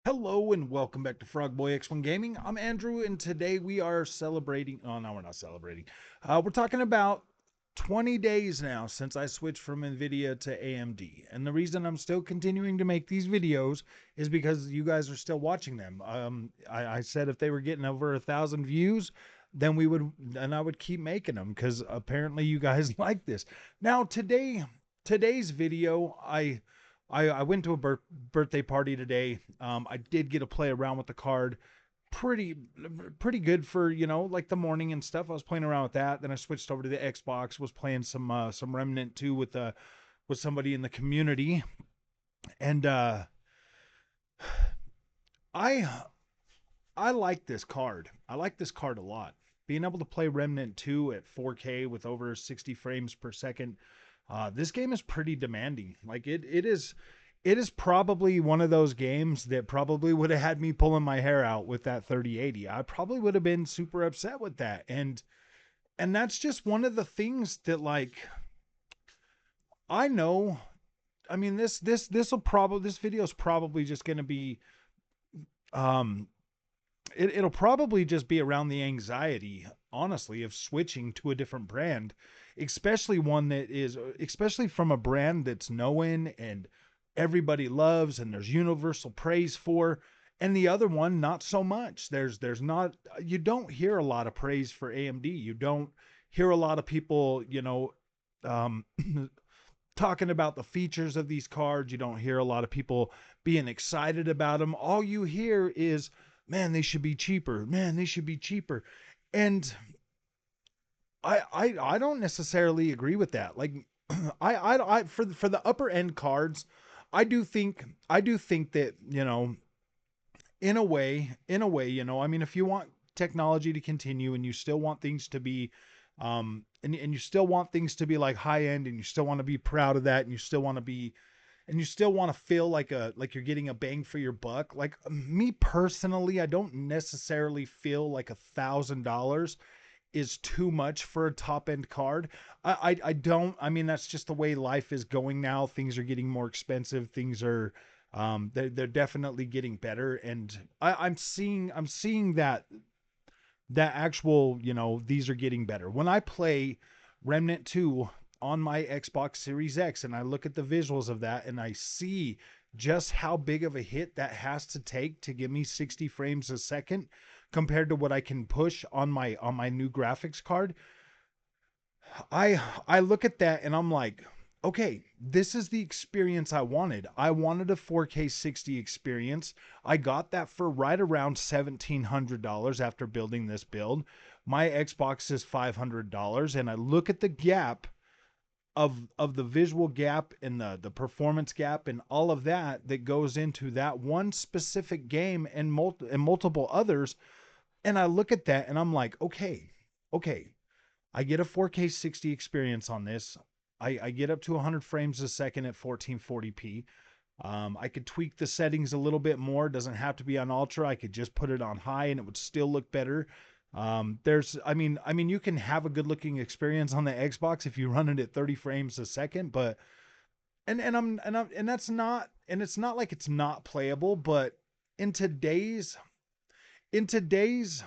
Hello and welcome back to Frog Boy X1 Gaming. I'm Andrew, and today we are celebrating. Oh, no, we're not celebrating. We're talking about 20 days now since I switched from Nvidia to AMD. And the reason I'm still continuing to make these videos is because you guys are still watching them. I said if they were getting over 1,000 views, then I would keep making them because apparently you guys like this. Now, today's video, I went to a birthday party today. I did get to play around with the card, pretty pretty good for like the morning and stuff. I was playing around with that. Then I switched over to the Xbox. Was playing some Remnant 2 with somebody in the community, and I I like this card. I like this card a lot. Being able to play Remnant 2 at 4K with over 60 frames per second. This game is pretty demanding. Like it is probably one of those games that probably would have had me pulling my hair out with that 3080. I probably would have been super upset with that. And that's just one of the things that, like, I know. I mean, this video is probably just going to be um it'll probably just be around the anxiety, honestly, of switching to a different brand, especially from a brand that's known and everybody loves and there's universal praise for, and the other one not so much. There's not You don't hear a lot of praise for AMD. You don't hear a lot of people, um talking about the features of these cards. You don't hear a lot of people being excited about them. All you hear is, man, they should be cheaper. Man, they should be cheaper. And I don't necessarily agree with that. Like for the upper end cards, I do think that, in a way, I mean, if you want technology to continue and you still want things to be and you still want things to be like high end, and you still want to be proud of that, and you still want to feel like you're getting a bang for your buck. Like, me personally, I don't necessarily feel like $1,000 is too much for a top end card. I don't. I mean, that's just the way life is going now. Things are getting more expensive. Things are they're definitely getting better, and I'm seeing that actual, these are getting better. When I play Remnant 2 on my Xbox Series X and I look at the visuals of that and I see just how big of a hit that has to take to give me 60 frames a second compared to what I can push on my new graphics card, I look at that and I'm like, okay, this is the experience I wanted. I wanted a 4K 60 experience. I got that for right around $1,700 after building this build. My Xbox is $500, and I look at the gap of the visual gap and the performance gap and all of that that goes into that one specific game and multiple others, and I look at that and I'm like, okay, I get a 4K 60 experience on this. I get up to 100 frames a second at 1440p. I could tweak the settings a little bit more. It doesn't have to be on ultra. I could just put it on high and it would still look better. You can have a good looking experience on the Xbox if you run it at 30 frames a second, but and that's not, and it's not like it's not playable, but in today's in today's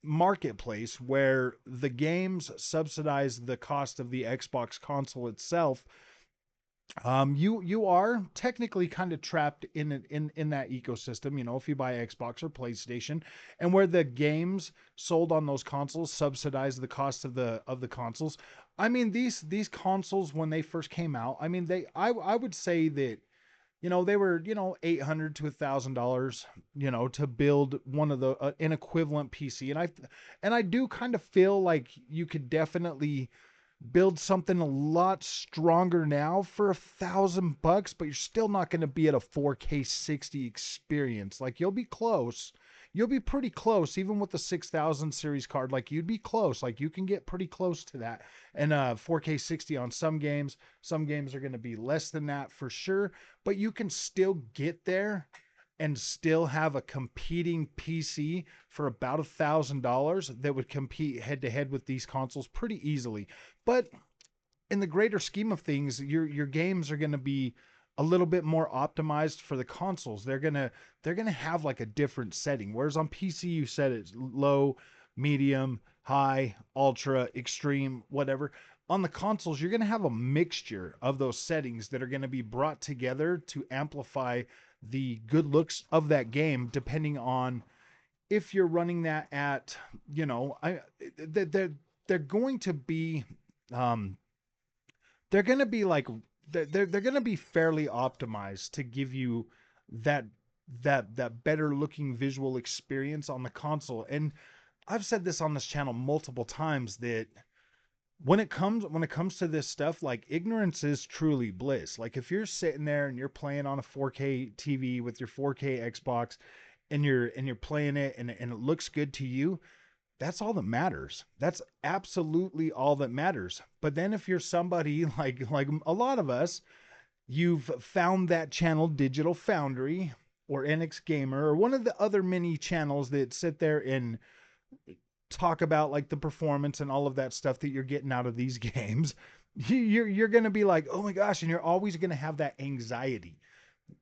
marketplace, where the games subsidize the cost of the Xbox console itself, you are technically kind of trapped in that ecosystem. If you buy Xbox or PlayStation, and where the games sold on those consoles subsidize the cost of the consoles. I mean, these consoles, when they first came out, I mean, I would say that, they were, $800 to $1,000, to build one of the an equivalent PC. And I do kind of feel like you could definitely build something a lot stronger now for $1,000, but you're still not going to be at a 4K 60 experience. Like, you'll be close. You'll be pretty close, even with the 6,000 series card. Like, you'd be close. Like, you can get pretty close to that. And 4K 60 on some games. Some games are going to be less than that for sure, but you can still get there and still have a competing PC for about $1,000 that would compete head to head with these consoles pretty easily. But in the greater scheme of things, your games are going to be a little bit more optimized for the consoles. They're gonna have like a different setting. Whereas on PC you said it's low, medium, high, ultra, extreme, whatever. On the consoles, you're gonna have a mixture of those settings that are gonna be brought together to amplify the good looks of that game, depending on if you're running that at, you know, they're going to be um they're going to be like they're going to be fairly optimized to give you that that better looking visual experience on the console. And I've said this on this channel multiple times that when it comes to this stuff, like, ignorance is truly bliss. Like, if you're sitting there and you're playing on a 4K TV with your 4K Xbox, and you're playing it, and it looks good to you, that's all that matters. That's absolutely all that matters. But then if you're somebody like a lot of us, you've found that channel Digital Foundry or NX Gamer or one of the other many channels that sit there and talk about like the performance and all of that stuff that you're getting out of these games. You're going to be like, "Oh my gosh," and you're always going to have that anxiety.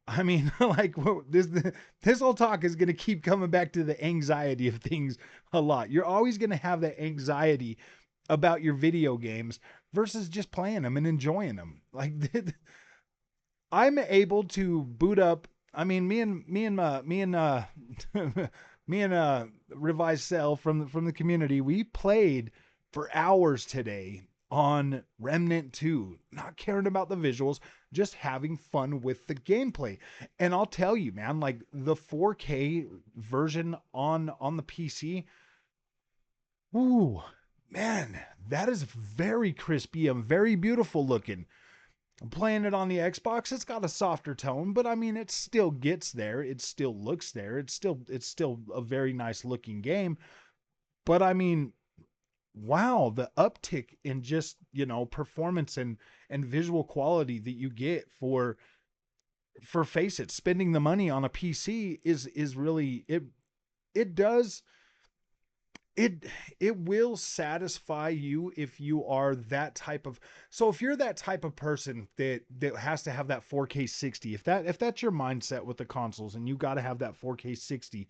I mean, like, this whole talk is going to keep coming back to the anxiety of things a lot. You're always going to have that anxiety about your video games versus just playing them and enjoying them. Like, I'm able to boot up. I mean, me and Revised Cell from the community, we played for hours today on Remnant 2, not caring about the visuals, just having fun with the gameplay. And I'll tell you, man, like, the 4K version on the PC, ooh, man, that is very crispy and very beautiful looking. I'm playing it on the Xbox. It's got a softer tone, but I mean, it still gets there. It still looks there. It's still a very nice looking game. But I mean, wow, the uptick in just, performance and visual quality that you get for face it, spending the money on a PC is really, it does it it will satisfy you if you are that type of, so if you're that type of person that has to have that 4K 60, if that's your mindset with the consoles and you got to have that 4K 60,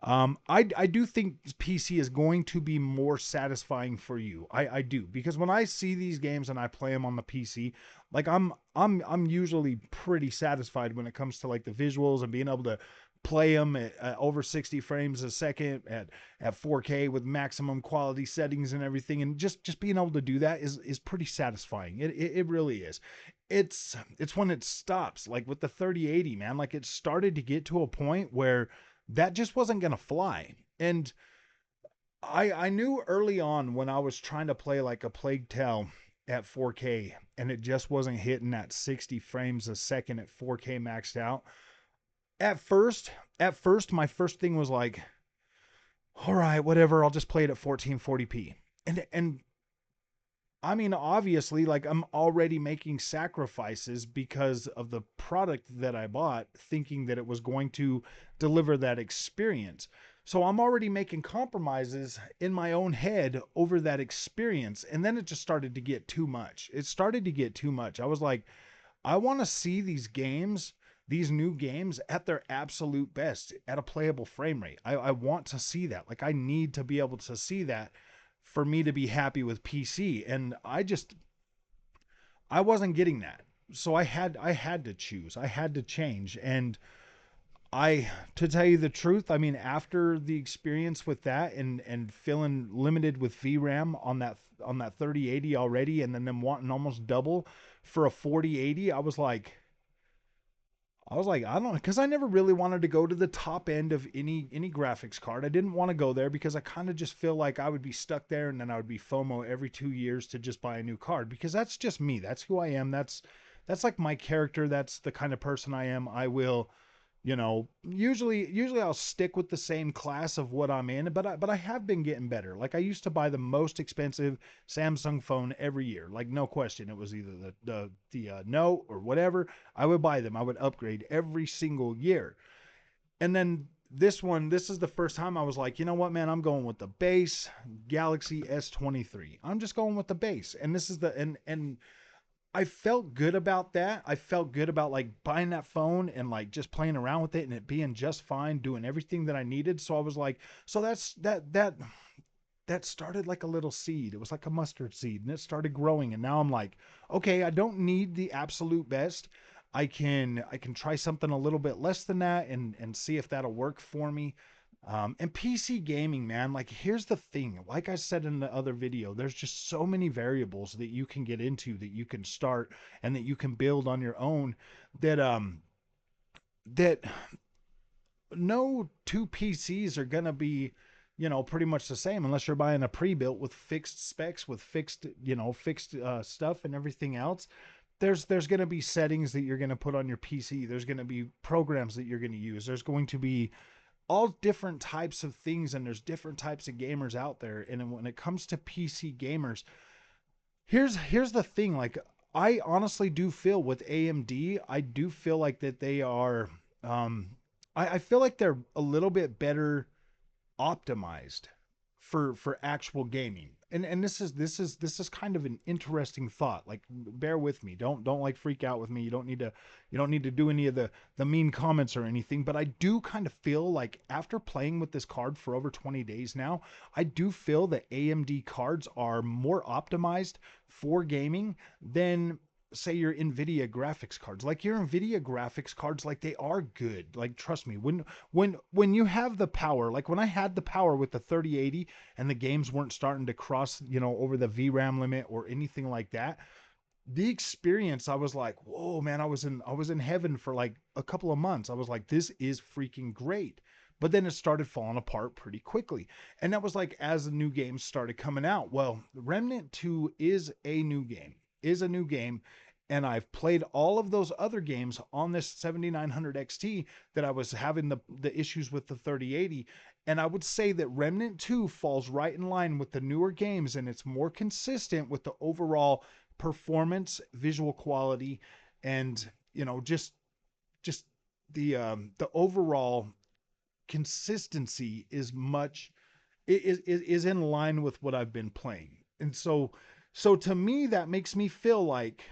I do think PC is going to be more satisfying for you. I do, because when I see these games and I play them on the PC, like, I'm usually pretty satisfied when it comes to like the visuals and being able to play them at over 60 frames a second at 4K with maximum quality settings and everything, and just being able to do that is pretty satisfying. It really is. It's when it stops, like with the 3080, man. Like, it started to get to a point where that just wasn't going to fly. And I knew early on when I was trying to play like a Plague Tale at 4K and it just wasn't hitting that 60 frames a second at 4K maxed out. At first, my first thing was like, all right, whatever, I'll just play it at 1440p. And I mean, obviously, like, I'm already making sacrifices because of the product that I bought, thinking that it was going to deliver that experience. So I'm already making compromises in my own head over that experience. And then it just started to get too much. It started to get too much. I was like, I want to see these new games at their absolute best, at a playable frame rate. I want to see that. Like, I need to be able to see that for me to be happy with PC. And I wasn't getting that. So I had to choose. I had to change. And to tell you the truth, I mean, after the experience with that and feeling limited with VRAM on that 3080 already, and then them wanting almost double for a 4080, I was like, I don't, because I never really wanted to go to the top end of any graphics card. I didn't want to go there because I kind of just feel like I would be stuck there, and then I would be FOMO every 2 years to just buy a new card, because that's just me. That's who I am. That's like my character. That's the kind of person I am. I will, usually I'll stick with the same class of what I'm in, but I have been getting better. Like, I used to buy the most expensive Samsung phone every year, like, no question. It was either the Note or whatever. I would buy them. I would upgrade every single year. And then this is the first time I was like, you know what, man, I'm going with the base Galaxy S23. I'm just going with the base. And this is the and I felt good about that. I felt good about like buying that phone and like just playing around with it and it being just fine, doing everything that I needed. So I was like, so that started like a little seed. It was like a mustard seed and it started growing. And now I'm like, okay, I don't need the absolute best. I can try something a little bit less than that and see if that'll work for me. And PC gaming, man, like here's the thing. Like I said in the other video, there's just so many variables that you can get into, that you can start and that you can build on your own, that no two PCs are going to be, pretty much the same unless you're buying a pre-built with fixed specs, with fixed, fixed stuff and everything else. There's going to be settings that you're going to put on your PC. There's going to be programs that you're going to use. There's going to be all different types of things, and there's different types of gamers out there. And when it comes to PC gamers, here's the thing. Like, I honestly do feel with AMD, I do feel like that they are um I feel like they're a little bit better optimized for actual gaming. And this is kind of an interesting thought. Like, bear with me. Don't like freak out with me. You don't need to do any of the mean comments or anything, but I do kind of feel like after playing with this card for over 20 days now, I do feel that AMD cards are more optimized for gaming than say your Nvidia graphics cards. Like your Nvidia graphics cards, like they are good. Like trust me, when you have the power, like when I had the power with the 3080 and the games weren't starting to cross, over the VRAM limit or anything like that, the experience, I was like, whoa, man, I was in heaven for like a couple of months. I was like, this is freaking great. But then it started falling apart pretty quickly. And that was like as the new games started coming out. Well, Remnant 2 is a new game. And I've played all of those other games on this 7900 XT that I was having the issues with the 3080. And I would say that Remnant 2 falls right in line with the newer games, and it's more consistent with the overall performance, visual quality, and just the overall consistency is much is in line with what I've been playing. And so to me that makes me feel like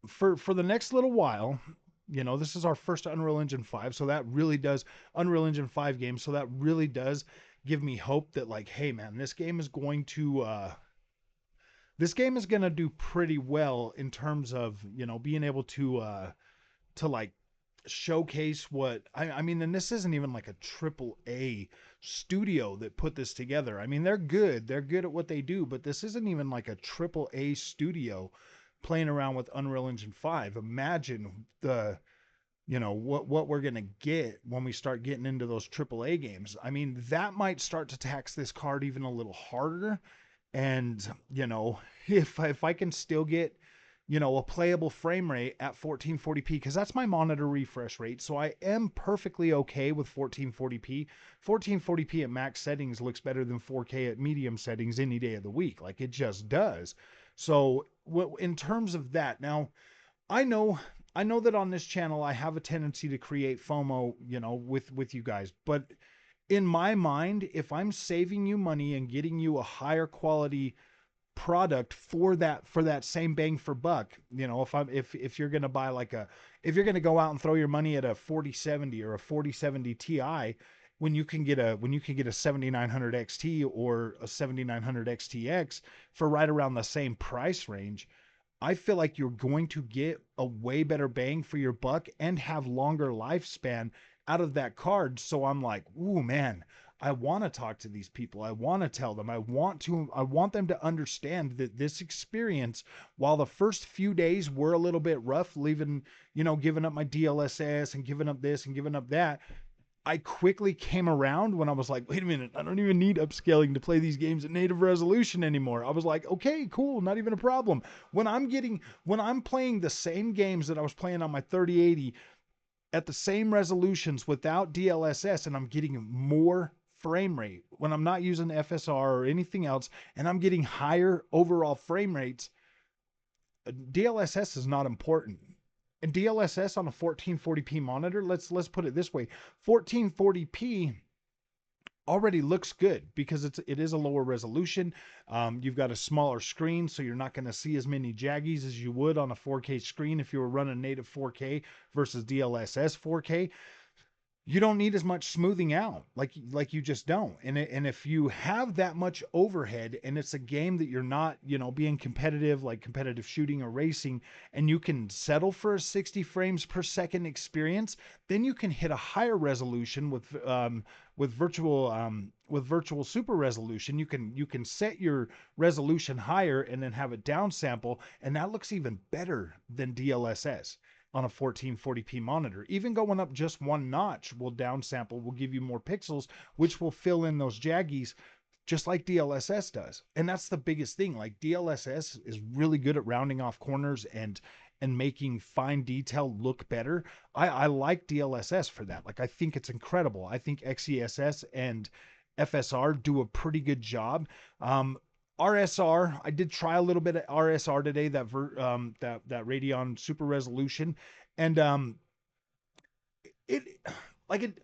for the next little while, this is our first Unreal Engine 5, so that really does Unreal Engine 5 game, so that really does give me hope that like, hey man, this game is going to do pretty well in terms of, being able to like showcase what I mean, and this isn't even like a triple A studio that put this together. I mean, they're good at what they do, but this isn't even like a triple A studio playing around with Unreal Engine 5. Imagine what we're going to get when we start getting into those triple A games. I mean, that might start to tax this card even a little harder. And if I can still get a playable frame rate at 1440p, because that's my monitor refresh rate, so I am perfectly okay with 1440p. 1440p at max settings looks better than 4K at medium settings any day of the week. Like, it just does. So in terms of that, now I know I know that on this channel I have a tendency to create FOMO, with you guys, but in my mind, if I'm saving you money and getting you a higher quality product for that same bang for buck, if you're going to buy like if you're going to go out and throw your money at a 4070 or a 4070 Ti, when you can get a 7900 XT or a 7900 XTX for right around the same price range, I feel like you're going to get a way better bang for your buck and have longer lifespan out of that card. So I'm like, ooh, man, I want to talk to these people. I want to tell them. I want them to understand that this experience, while the first few days were a little bit rough, giving up my DLSS and giving up this and giving up that, I quickly came around when I was like, wait a minute, I don't even need upscaling to play these games at native resolution anymore. I was like, okay, cool, not even a problem. When I'm playing the same games that I was playing on my 3080 at the same resolutions without DLSS, and I'm getting more frame rate when I'm not using FSR or anything else, and I'm getting higher overall frame rates, DLSS is not important. And DLSS on a 1440p monitor, let's put it this way, 1440p already looks good because it is a lower resolution. You've got a smaller screen, so you're not going to see as many jaggies as you would on a 4K screen if you were running native 4K versus DLSS 4K. You don't need as much smoothing out, like you just don't. And if you have that much overhead and it's a game that you're not, being competitive, like competitive shooting or racing, and you can settle for a 60 frames per second experience, then you can hit a higher resolution with virtual super resolution. You can set your resolution higher and then have it downsample, and that looks even better than DLSS on a 1440p monitor. Even going up just one notch will downsample, will give you more pixels, which will fill in those jaggies just like DLSS does. And that's the biggest thing. Like DLSS is really good at rounding off corners and making fine detail look better. I like DLSS for that. Like I think it's incredible. I think XESS and FSR do a pretty good job. RSR, I did try a little bit of RSR today, that Radeon Super Resolution, and it like it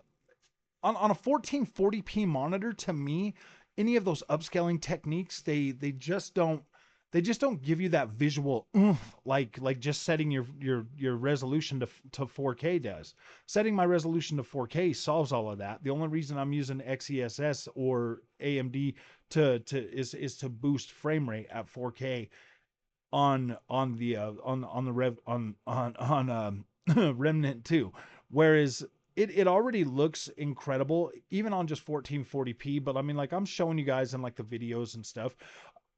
on a 1440p monitor. To me, any of those upscaling techniques, they just don't give you that visual oomph, like just setting your resolution to 4K does. Setting my resolution to 4K solves all of that. The only reason I'm using XESS or AMD is to boost frame rate at 4K on the rev on Remnant 2, whereas it already looks incredible even on just 1440p. But I mean, like I'm showing you guys in like the videos and stuff,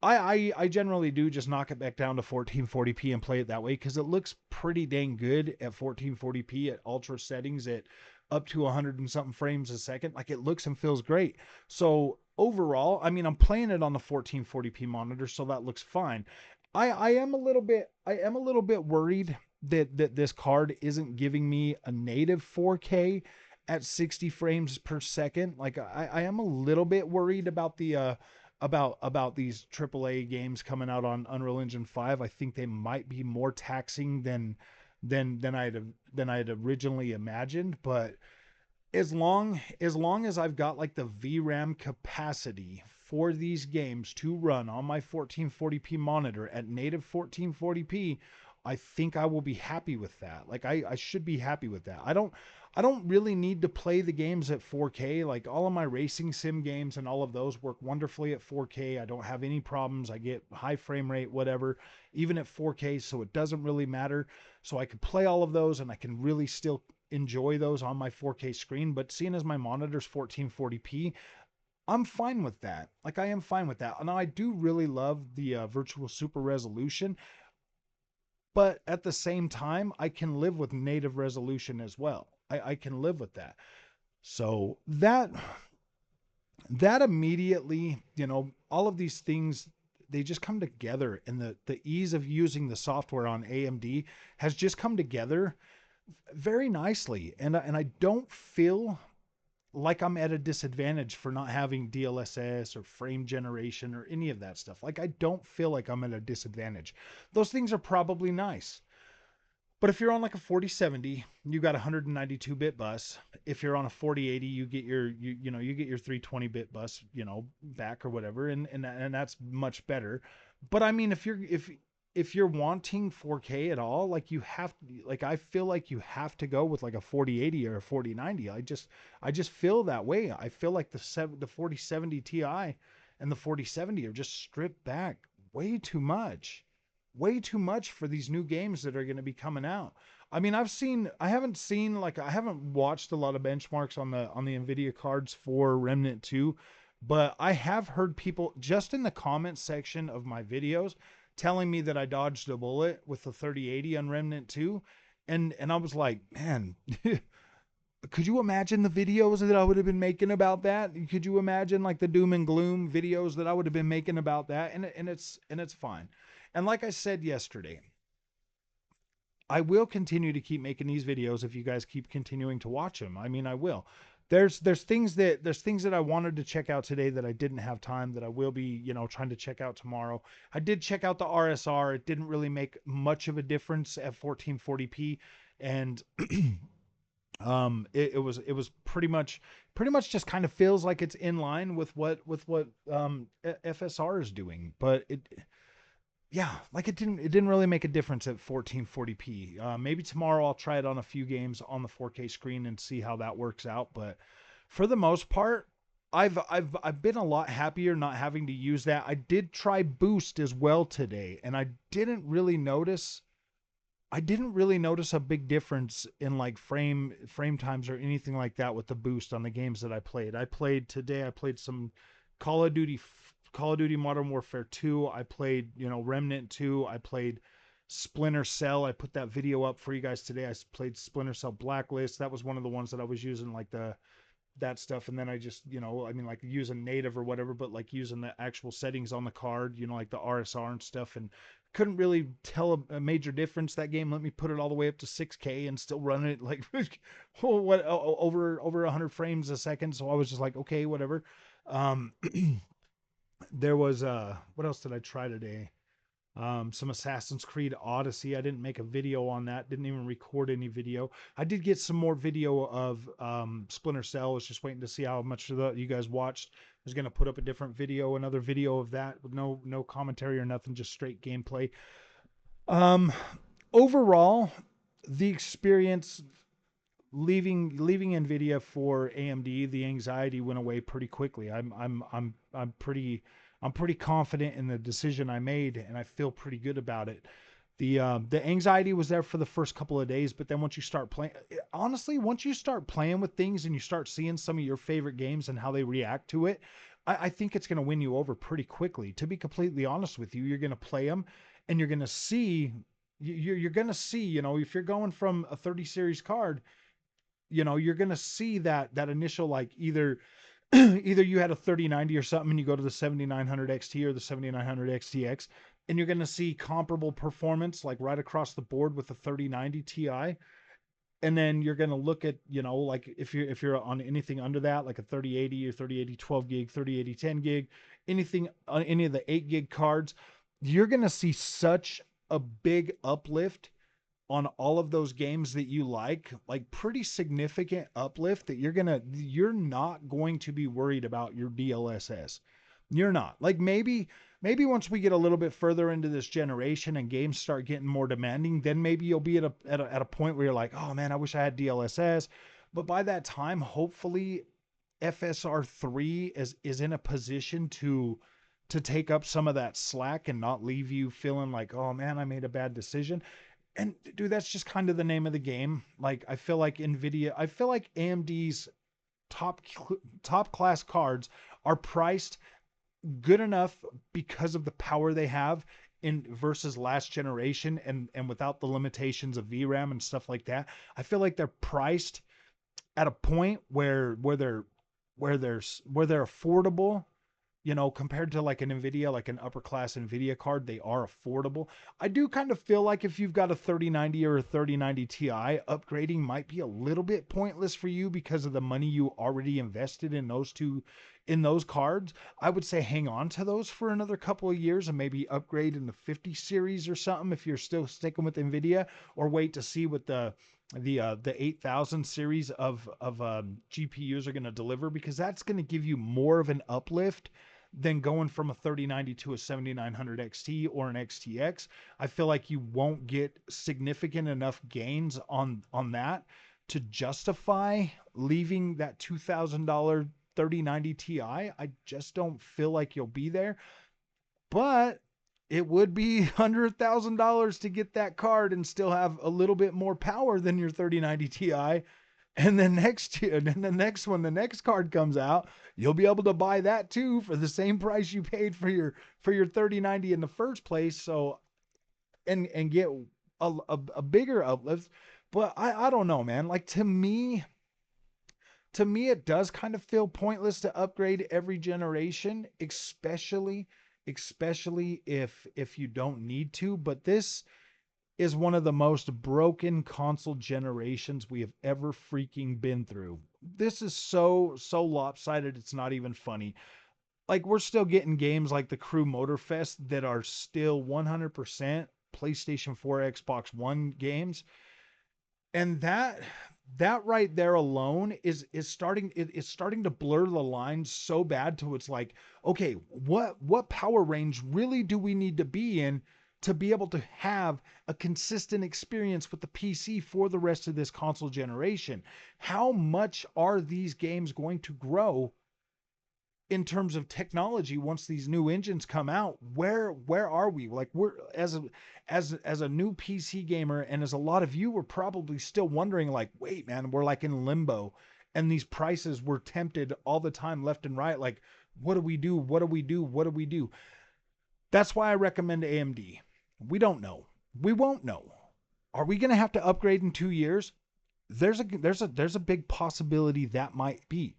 I generally do just knock it back down to 1440p and play it that way because it looks pretty dang good at 1440p at ultra settings at up to 100 and something frames a second. Like it looks and feels great. So overall, I mean, I'm playing it on the 1440p monitor, so that looks fine. I am a little bit worried that this card isn't giving me a native 4K at 60 frames per second. Like I am a little bit worried about the about these AAA games coming out on Unreal Engine 5. I think they might be more taxing than I'd originally imagined. But as long as I've got like the VRAM capacity for these games to run on my 1440p monitor at native 1440p, I think I will be happy with that. Like I should be happy with that. I don't really need to play the games at 4K. Like all of my racing sim games and all of those work wonderfully at 4K. I don't have any problems. I get high frame rate, whatever, even at 4K. So it doesn't really matter. So I could play all of those and I can really still enjoy those on my 4K screen. But seeing as my monitor's 1440p, I'm fine with that. Like I am fine with that. Now I do really love the virtual super resolution, but at the same time, I can live with native resolution as well. I can live with that. So that immediately, all of these things, they just come together, and the ease of using the software on AMD has just come together very nicely. And I don't feel like I'm at a disadvantage for not having DLSS or frame generation or any of that stuff. Like I don't feel like I'm at a disadvantage. Those things are probably nice. But if you're on like a 4070, you got a 192-bit bus. If you're on a 4080, you get your 320-bit bus, back or whatever, and that's much better. But I mean, if you're wanting 4K at all, like you have, like I feel like you have to go with like a 4080 or a 4090. I just feel that way. I feel like the 4070 Ti and the 4070 are just stripped back way too much, way too much for these new games that are going to be coming out. I mean, I haven't watched a lot of benchmarks on the Nvidia cards for Remnant 2, but I have heard people just in the comment section of my videos telling me that I dodged a bullet with the 3080 on Remnant 2. And I was like, man, could you imagine the videos that I would have been making about that? Could you imagine like the doom and gloom videos that I would have been making about that? And it's fine. And like I said yesterday, I will continue to keep making these videos if you guys keep continuing to watch them. I mean, I will. There's things that I wanted to check out today that I didn't have time, that I will be, trying to check out tomorrow. I did check out the RSR. It didn't really make much of a difference at 1440p, and It was pretty much just kind of feels like it's in line with what FSR is doing, but it yeah, like it didn't really make a difference at 1440p. Maybe tomorrow I'll try it on a few games on the 4K screen and see how that works out. But for the most part, I've been a lot happier not having to use that. I did try boost as well today, and I didn't really notice a big difference in like frame times or anything like that with the boost on the games that I played. I played some Call of Duty Call of Duty Modern Warfare 2. I played, Remnant 2. I played Splinter Cell. I put that video up for you guys today. I played Splinter Cell Blacklist. That was one of the ones that I was using like the that stuff, and then I just, I mean, like using native or whatever, but like using the actual settings on the card, like the RSR and stuff, and couldn't really tell a major difference. That game let me put it all the way up to 6K and still run it like over 100 frames a second. So I was just like, okay, whatever. um there was what else did I try today? Some Assassin's Creed Odyssey. I didn't make a video on that. Didn't even record any video. I did get some more video of Splinter Cell. I was just waiting to see how much of you guys watched. I was gonna put up a different video, another video of that with no commentary or nothing, just straight gameplay. Um, Overall, the experience leaving Nvidia for AMD, the anxiety went away pretty quickly. I'm pretty confident in the decision I made, and I feel pretty good about it. The anxiety was there for the first couple of days, but then once you start playing, honestly, once you start playing with things and you start seeing some of your favorite games and how they react to it, I think it's going to win you over pretty quickly. To be completely honest with you, you're going to play them, and you're going to see. You're going to see, if you're going from a 30 series card, you're going to see that initial, like, either you had a 3090 or something and you go to the 7900 XT or the 7900 XTX, and you're going to see comparable performance like right across the board with the 3090 Ti. And then you're going to look at, like if you're on anything under that, like a 3080 or 3080 12 gig, 3080 10 gig, anything on any of the 8 gig cards, you're going to see such a big uplift on all of those games that you like pretty significant uplift, that you're not going to be worried about your DLSS. You're not. Like, maybe once we get a little bit further into this generation and games start getting more demanding, then maybe you'll be at a point where you're like, oh man, I wish I had DLSS. But by that time, hopefully FSR3 is in a position to take up some of that slack and not leave you feeling like, oh man, I made a bad decision. And dude, that's just kind of the name of the game. Like, I feel like AMD's top top class cards are priced good enough because of the power they have in versus last generation, and without the limitations of VRAM and stuff like that. I feel like they're priced at a point where they're affordable, compared to like an Nvidia, like an upper class Nvidia card. They are affordable. I do kind of feel like if you've got a 3090 or a 3090 Ti, upgrading might be a little bit pointless for you because of the money you already invested in those cards. I would say hang on to those for another couple of years and maybe upgrade in the 50 series or something if you're still sticking with Nvidia, or wait to see what the 8000 series of GPUs are going to deliver, because that's going to give you more of an uplift than going from a 3090 to a 7900 XT or an XTX. I feel like you won't get significant enough gains on that to justify leaving that $2,000 3090 Ti. I just don't feel like you'll be there. But it would be $100,000 to get that card and still have a little bit more power than your 3090 Ti. And then next year, and then the next card comes out, you'll be able to buy that too for the same price you paid for your 3090 in the first place. So, and get a bigger uplift. But I don't know, man. Like, to me it does kind of feel pointless to upgrade every generation, especially if you don't need to. But this is one of the most broken console generations we have ever freaking been through. This is so lopsided, it's not even funny. Like, we're still getting games like the Crew Motorfest that are still 100% PlayStation 4, Xbox One games. And that right there alone is starting to blur the lines so bad to it's like, okay, what power range really do we need to be in to be able to have a consistent experience with the PC for the rest of this console generation? How much are these games going to grow in terms of technology once these new engines come out? Where are we? Like, we're as a new PC gamer, and as a lot of you were probably still wondering, like, wait, man, we're like in limbo, and these prices were tempted all the time, left and right. Like, what do we do? What do we do? What do we do? That's why I recommend AMD. We don't know. We won't know. Are we going to have to upgrade in 2 years? There's a big possibility that might be.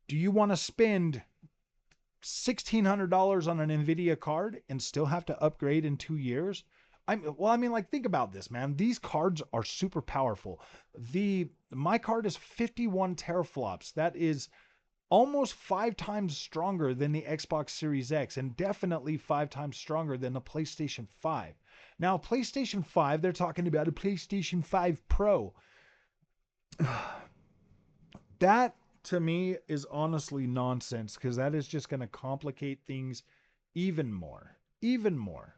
Do you want to spend $1,600 on an Nvidia card and still have to upgrade in 2 years? I mean, like, think about this, man. These cards are super powerful. My card is 51 teraflops. That is almost 5 times stronger than the Xbox Series X, and definitely 5 times stronger than the PlayStation 5. Now, PlayStation 5, they're talking about a PlayStation 5 Pro. That to me is honestly nonsense, because that is just going to complicate things even more. Even more.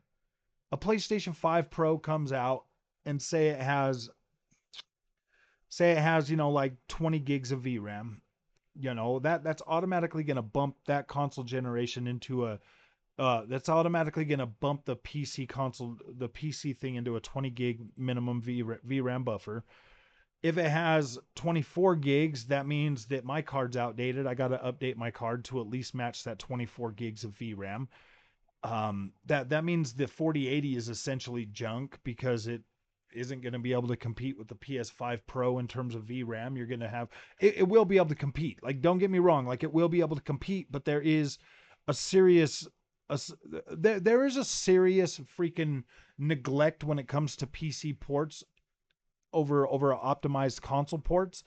A PlayStation 5 Pro comes out and say it has, like 20 gigs of VRAM. That's automatically going to bump that console generation into a that's automatically going to bump the PC thing into a 20 gig minimum VRAM buffer. If it has 24 gigs, that means that my card's outdated. I got to update my card to at least match that 24 gigs of VRAM. That means the 4080 is essentially junk, because it isn't going to be able to compete with the PS5 Pro in terms of VRAM. You're going to have it will be able to compete. Like, don't get me wrong, like, it will be able to compete, but there is a serious there is a serious freaking neglect when it comes to PC ports over optimized console ports.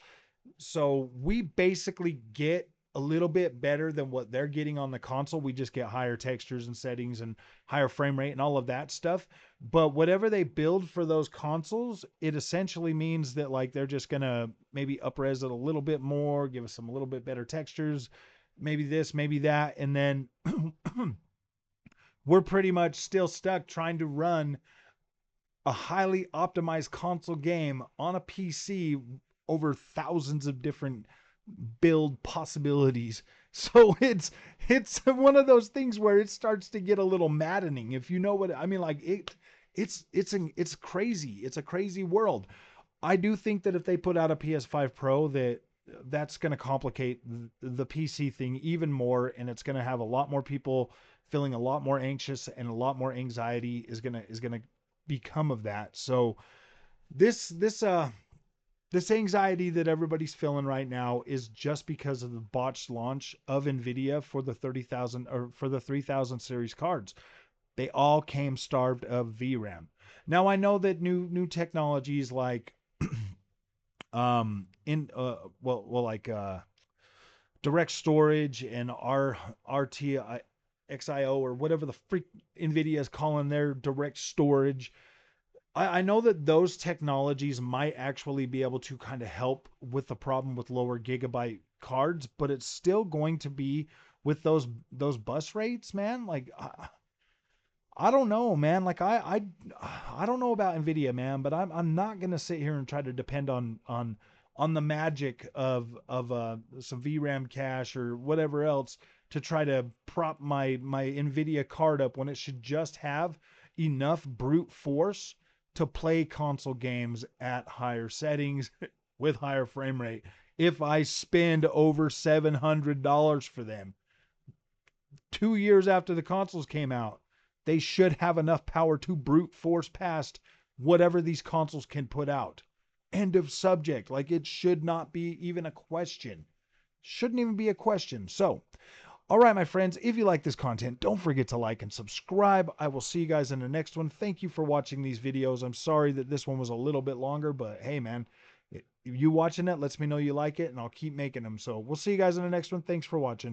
So we basically get a little bit better than what they're getting on the console. We just get higher textures and settings and higher frame rate and all of that stuff. But whatever they build for those consoles, it essentially means that, like, they're just gonna maybe upres it a little bit more, give us some a little bit better textures, maybe this, maybe that, and then we're pretty much still stuck trying to run a highly optimized console game on a PC over thousands of different build possibilities. So it's one of those things where it starts to get a little maddening, if you know what I mean. Like, it's crazy. It's a crazy world. I do think that if they put out a PS5 Pro, that's going to complicate the PC thing even more, and it's going to have a lot more people feeling a lot more anxious, and a lot more anxiety is going to become of that. So this anxiety that everybody's feeling right now is just because of the botched launch of Nvidia for the 30,000 or for the 3000 series cards. They all came starved of VRAM. Now, I know that new technologies like in like direct storage and RTI XIO, or whatever the freak Nvidia is calling their direct storage. I know that those technologies might actually be able to kind of help with the problem with lower gigabyte cards, but it's still going to be with those bus rates, man. Like, I don't know, man. Like, I don't know about Nvidia, man, but I'm not gonna sit here and try to depend on the magic of some VRAM cache or whatever else to try to prop my Nvidia card up, when it should just have enough brute force to play console games at higher settings with higher frame rate. If I spend over $700 for them 2 years after the consoles came out, they should have enough power to brute force past whatever these consoles can put out. End of subject. Like, it should not be even a question. Shouldn't even be a question. So, all right, my friends, if you like this content, don't forget to like and subscribe. I will see you guys in the next one. Thank you for watching these videos. I'm sorry that this one was a little bit longer, but hey, man, you watching it lets me know you like it, and I'll keep making them. So we'll see you guys in the next one. Thanks for watching.